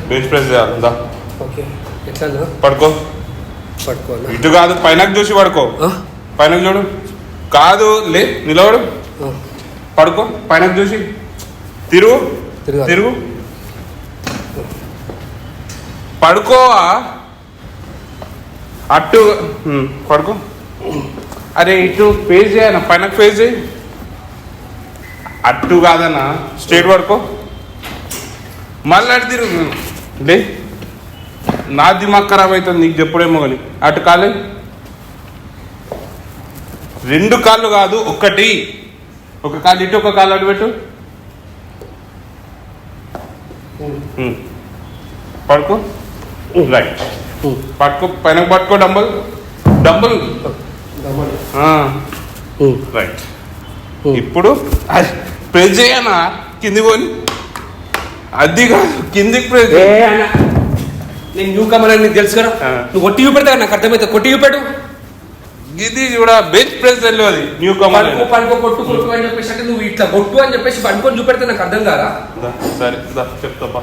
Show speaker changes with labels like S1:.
S1: Bench press చేయాలి.
S2: Okay ఎట్లా
S1: పడుకో. ఇటు కాదు, పైనకు చూసి పడుకో. పైనకు చూడు. కాదు లే, నిలబడు. పడుకో. పైనకు చూసి తిరుగు. తిరుగు. పడుకోవా. అటు పడుకో. అరే ఇటు ఫేస్ చేయనా, పైనకు ఫేస్ చేయి. అటు కాదన్నా, స్ట్రేట్ పడుకో. మళ్ళీ అటు తిరుగు. లే, నా దిమాగ్ ఖరాబ్ అవుతుంది నీకు చెప్పుడేమో కానీ. అటు కాలే, 2 కాళ్ళు కాదు, ఒకటి. ఒక కాలు ఇటు, ఒక కాలు అటు పెట్టు. పడుకో. రైట్. పట్టుకో, పైన పట్టుకో. Dumbbell right. ఇప్పుడు ప్రెస్ చేయనా, కింది పోని. అది కాదు, కిందికి ప్రెస్.
S2: నేను న్యూ కమర్ అని నీకు తెలుసు కదా. నువ్వు కొట్టి చూపెడతా, నాకు అర్థమైతే కొట్టి చూపెట్టు.
S1: ఇది కూడా బెంచ్ ప్రెస్ తెలియదు. న్యూ కమర్
S2: పనుకో, కొట్టు అని చెప్పేసి అంటే నువ్వు ఇట్లా కొట్టు అని చెప్పేసి పనుకొని చూపెడితే నాకు అర్థం కాదా?
S1: సరే చెప్తా.